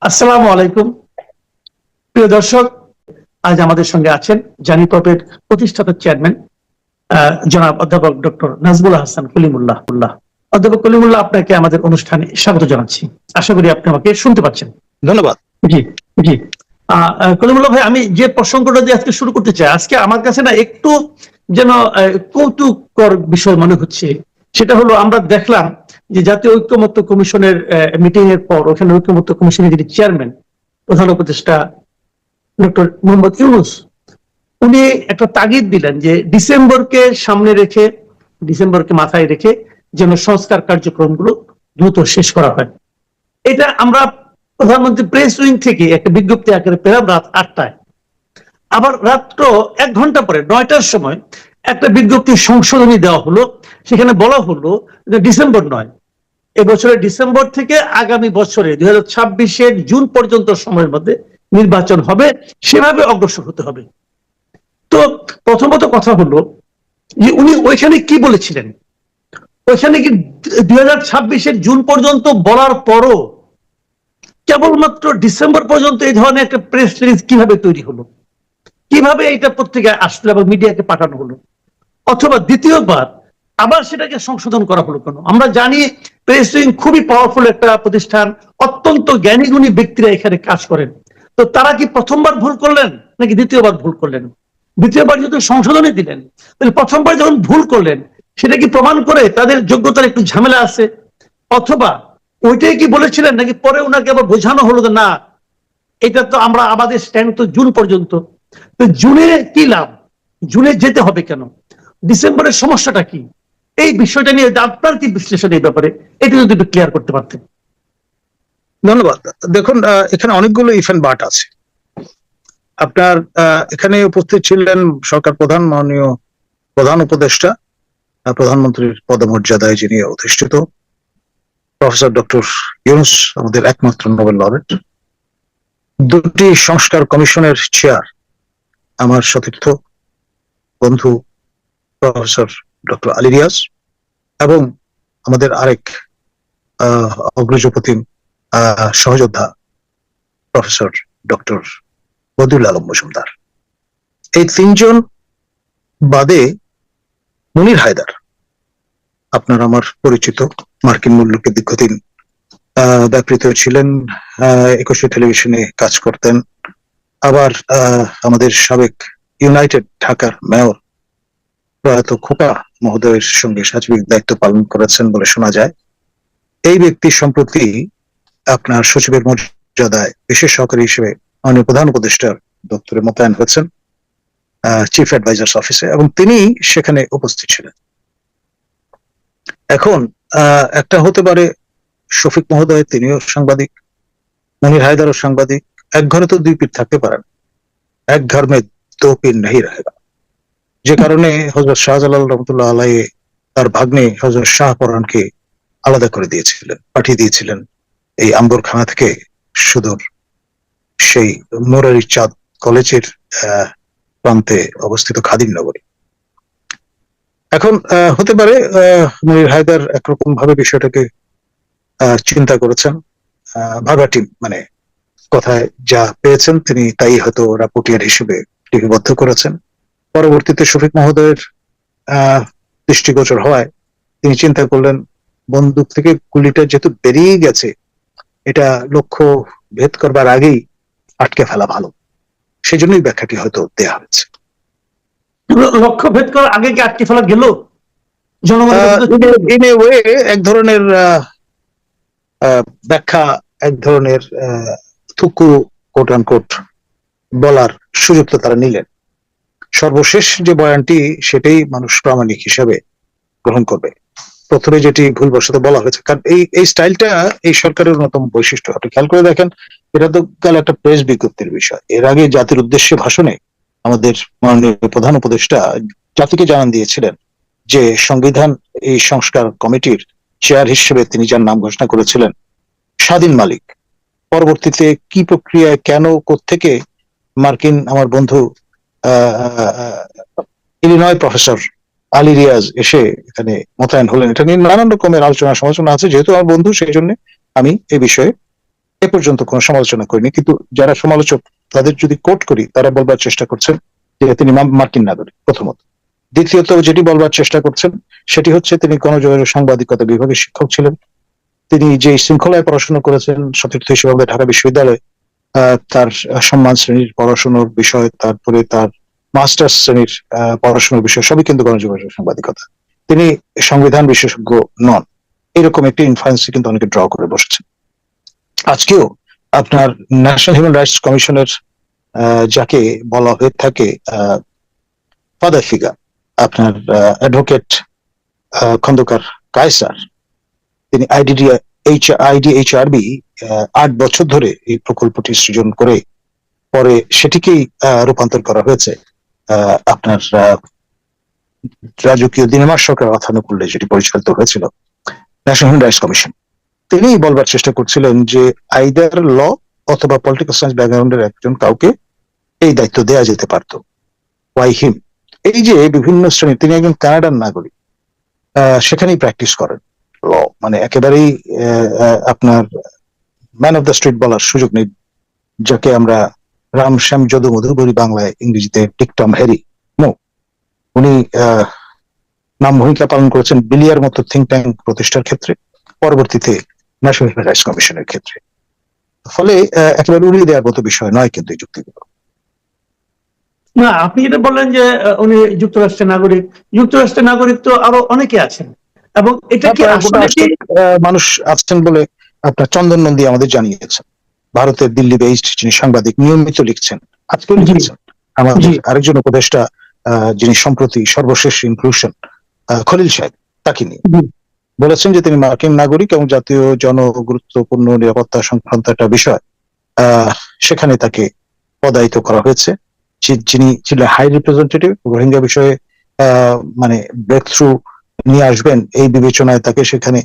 আসসালামু আলাইকুম প্রিয় দর্শক। আজ আমাদের সঙ্গে আছেন জানি পপের প্রতিষ্ঠাতা চেয়ারম্যান জনাব অধ্যাপক ডক্টর নাজমুল হাসান কলিমুল্লাহ। অধ্যাপক কলিমুল্লাহ, আপনাকে আমাদের অনুষ্ঠানে স্বাগত জানাচ্ছি। আশা করি আপনি আমাকে শুনতে পাচ্ছেন। ধন্যবাদ। জি জি। কলিমুল্লাহ ভাই, আমি যে প্রসঙ্গটা দিয়ে আজকে শুরু করতে চাই, আজকে আমার কাছে না একটু যেন কৌতুককর বিষয় মনে হচ্ছে। সেটা হলো, আমরা দেখলাম যে জাতীয় ঐক্যমত্য কমিশনের মিটিং এর পর ওখানে ঐক্যমত্য কমিশনের যিনি চেয়ারম্যান, প্রধান উপদেষ্টা ডক্টর মোহাম্মদ ইউনূস, উনি একটা তাগিদ দিলেন যে ডিসেম্বরকে মাথায় রেখে যেন সংস্কার কার্যক্রমগুলো দ্রুত শেষ করা হয়। এটা আমরা প্রধানমন্ত্রী প্রেস উইং থেকে একটা বিজ্ঞপ্তি আকারে পেলাম রাত 8টায়। আবার রাত্র 1 ঘন্টা পরে 9টার সময় একটা বিজ্ঞপ্তি সংশোধনী দেওয়া হলো। সেখানে বলা হলো যে ডিসেম্বর নয়, এবছরের ডিসেম্বর থেকে আগামী বছরে 2026-এর জুন পর্যন্ত সময়ের মধ্যে নির্বাচন হবে, সেভাবে অগ্রসর হতে হবে। তো প্রথমত কথা হলো যে উনি ওইখানে কি বলেছিলেন? ওইখানে কি 2026-এর জুন পর্যন্ত বলার পরও কেবলমাত্র ডিসেম্বর পর্যন্ত এই ধরনের একটা প্রেস রিলিজ কিভাবে তৈরি হলো? কিভাবে এটা পত্রিকায় আসলো এবং মিডিয়াকে পাঠানো হলো? অথবা দ্বিতীয়বার আবার সেটাকে সংশোধন করা হলো কেন? আমরা জানি প্রেস উইং খুবই পাওয়ারফুল একটা প্রতিষ্ঠান, অত্যন্ত জ্ঞানীগুণী ব্যক্তিরা এখানে কাজ করেন। তো তারা কি প্রথমবার ভুল করলেন নাকি দ্বিতীয়বার ভুল করলেন? দ্বিতীয়বার যেহেতু সংশোধনী দিলেন, তাহলে প্রথমবার যখন ভুল করলেন সেটা কি প্রমাণ করে তাদের যোগ্যতার একটু ঝামেলা আছে? অথবা ওইটাই কি বলেছিলেন, নাকি পরে ওনাকে আবার বোঝানো হলো যে না, এটা তো আমরা আমাদের স্ট্যান্ড তো জুন পর্যন্ত। তো জুনে কি লাভ? জুনে যেতে হবে কেন? ডিসেম্বরের সমস্যাটা কি? এই বিষয়টা নিয়ে আপনার কি বিশ্লেষণ এই ব্যাপারে, এটা যদি একটু ক্লিয়ার করতে পারতেন। ধন্যবাদ। দেখুন, এখানে অনেকগুলো ইফেন্ট বাট আছে। আপনার এখানে উপস্থিত ছিলেন সরকার প্রধান, মাননীয় প্রধান উপদেষ্টা, প্রধানমন্ত্রীর পদমর্যাদায় যিনি অধিষ্ঠিত প্রফেসর ডক্টর ইউনূস, আমাদের একমাত্র নোবেল লরেট। দুটি সংস্কার কমিশনের চেয়ার আমার সতীর্থ বন্ধু প্রফেসর ডক্টর আলী রিয়াজ, এবং আমাদের আরেক অগ্রজপতি সহযোদ্ধা প্রফেসর ডক্টর বদিউল আলম মজুমদার। এই তিনজন বাদে মুনির হায়দার, আপনার আমার পরিচিত, মার্কিন মূল্যকে দীর্ঘদিন ব্যাপৃত ছিলেন, 21শে টেলিভিশনে কাজ করতেন। আবার আমাদের সাবেক ইউনাইটেড ঢাকার মেয়র প্রয়াত খোকা মহোদয়ের সঙ্গে সার্বিক দায়িত্ব পালন করেছেন বলে শোনা যায়। এই ব্যক্তি সম্প্রতি আপনার সচিবের মর্যাদায় বিশেষ সহকারী হিসেবে মাননীয় প্রধান উপদেষ্টার দপ্তরে মোতায়েন হয়েছেন, চিফ অ্যাডভাইজার্স অফিসে, এবং তিনি সেখানে উপস্থিত ছিলেন। এখন একটা হতে পারে শফিক মহোদয়, তিনিও সাংবাদিক, মুনির হায়দারও সাংবাদিক। এক ঘরে তো দুই পীর থাকতে পারেন, এক ঘর মে দো পীর নেই রহেগা। যে কারণে হযরত শাহজালাল রহমতুল্লাহ আলাইহি তার ভাগ্নে হযরত শাহপরানকে আলাদা করে দিয়েছিলেন, পাঠিয়ে দিয়েছিলেন এই আম্বরখানা থেকে সুদূর সেই মোরারি চাঁদ কলেজের প্রান্তে অবস্থিত খাদিম নগরী। এখন হতে পারে মুনির হায়দার একরকম ভাবে বিষয়টাকে চিন্তা করেছেন, ভাগাটি মানে কথায় যা পেয়েছেন তিনি তাই হয়তো রাপোর্টিয়ার হিসেবে লিপিবদ্ধ করেছেন। পরবর্তীতে শফিক মহোদয়ের দৃষ্টিগোচর হওয়ায় তিনি চিন্তা করলেন, বন্দুক থেকে গুলিটা যেহেতু বেরিয়ে গেছে, এটা লক্ষ্য ভেদ করবার আগেই আটকে ফেলা ভালো। সেই জন্যই ব্যাখ্যাটি হয়তো দেয়া হয়েছে। লক্ষ্য ভেদ করার আগে কি আটকে ফেলা গেল? এক ধরনের ব্যাখ্যা, এক ধরনের থুকু কোট আনকোট বলার সুযোগ তো তারা নিলেন। সর্বশেষ যে বয়ানটি সেটাই মানুষ প্রামাণিক হিসাবে গ্রহণ করবে। প্রথমে যেটি ভুলবশত বলা হয়েছে, কারণ এই স্টাইলটা এই সরকারের অন্যতম বৈশিষ্ট্য। আপনি খেয়াল করে দেখেন, এটা তো কাল একটা প্রেস বিজ্ঞপ্তির বিষয়। এর আগে জাতির উদ্দেশ্যে ভাষণে আমাদের মাননীয় প্রধান উপদেষ্টা জাতিকে জানান দিয়েছিলেন যে সংবিধান এই সংস্কার কমিটির চেয়ার হিসেবে তিনি যার নাম ঘোষণা করেছিলেন স্বাধীন মালিক। পরবর্তীতে কি প্রক্রিয়ায়, কেন, কোত্থেকে মার্কিন আমার বন্ধু ইলিনয় প্রফেসর আলী রিয়াজ এসে এখানে মোতায়েন হলেন, এটা নিয়ে নানান রকমের আলোচনা সমালোচনা আছে। যেহেতু আমার বন্ধু, সেই জন্য আমি এই বিষয়ে এ পর্যন্ত কোনো সমালোচনা করিনি, কিন্তু যারা সমালোচক তাদের যদি কোট করি, তারা বলবার চেষ্টা করছেন যে তিনি মার্কিন নাগরিক, প্রথমত। দ্বিতীয়ত যেটি বলবার চেষ্টা করছেন সেটি হচ্ছে তিনি গণযোগাযোগ সাংবাদিকতা বিভাগের শিক্ষক ছিলেন। তিনি যে শৃঙ্খলায় পড়াশোনা করেছেন সতীর্থ হিসেবে ঢাকা বিশ্ববিদ্যালয়ে, তার সম্মান শ্রেণীর পড়াশোনার বিষয়, তারপরে তার মাস্টার্স শ্রেণীর পড়াশোনার বিষয় সবই কিন্তু গণযোগাযোগ সাংবাদিকতা। তিনি সংবিধান বিশেষজ্ঞ নন, এরকম একটি ইনফ্লুয়েন্স কিন্তু অনেকে ড্র করে বসেছেন। আজকেও আপনার ন্যাশনাল হিউম্যান রাইটস কমিশনের যাকে বলা হয়ে থাকে ফাদার ফিগার, আপনার অ্যাডভোকেট খন্দকার কায়সার, তিনি আইডিএইচআরবি 8 বছর ধরে এই প্রকল্পটি সৃজন করে পরে সেটিকেই রূপান্তর করা হয়েছে আপনার রাজকীয় দিনমাস সরকার অর্থানুকূল্যে, যেটি পরিচালিত হয়েছিল ন্যাশনাল হিউম্যান রাইটস কমিশন। তিনি বলবার চেষ্টা করছিলেন যে আইদার ল অথবা পলিটিক্যাল সায়েন্স ব্যাকগ্রাউন্ডের একজন কাউকে এই দায়িত্ব দেওয়া যেতে পারত, ওয়াই হিম। এই যে বিভিন্ন শ্রেণী, তিনি একজন কানাডার নাগরিক, সেখানেই প্র্যাকটিস করেন ল, মানে একেবারেই আপনার ম্যান অফ দ্য স্ট্রিট বলার সুযোগ নেই, যাকে আমরা রাম শ্যাম যদু মধু বলি বাংলায়, ইংরেজিতে টিক টম হ্যারি। উনি নাম ভূমিকা পালন করেছেন বিলিয়ার মতো থিঙ্ক ট্যাঙ্ক প্রতিষ্ঠার ক্ষেত্রে, পরবর্তীতে ন্যাশনাল হিউম্যান রাইটস কমিশনের ক্ষেত্রে। ফলে একেবারে উড়িয়ে দেওয়ার মতো বিষয় নয় কিন্তু এই যুক্তিগুলো। না, আপনি যেটা বললেন যে উনি যুক্তরাষ্ট্রের নাগরিক, যুক্তরাষ্ট্রের নাগরিক তো আরো অনেকে আছেন, এবং এটা কি আসলে কি মানুষ আছেন বলে আপনার চন্দন নন্দী আমাদের জানিয়েছেন, ভারতের দিল্লি বেসড যিনি সাংবাদিক, নিয়মিত লিখছেন, আজকে লিখেছেন। আমাদের আরেকজন উপদেষ্টা যিনি সম্প্রতি সর্বশেষ ইনক্লুশন, খলিল সাহেব, তাকে নিয়ে বলেছেন যে তিনি মার্কিন নাগরিক এবং জাতীয় জনগুরুত্বপূর্ণ নিরাপত্তা সংক্রান্ত একটা বিষয় সেখানে তাকে পদায়িত করা হয়েছে। যিনি ছিলেন হাই রিপ্রেজেন্টেটিভ, রোহিঙ্গা বিষয়ে মানে ব্রেক থ্রু নিয়ে আসবেন এই বিবেচনায় তাকে সেখানে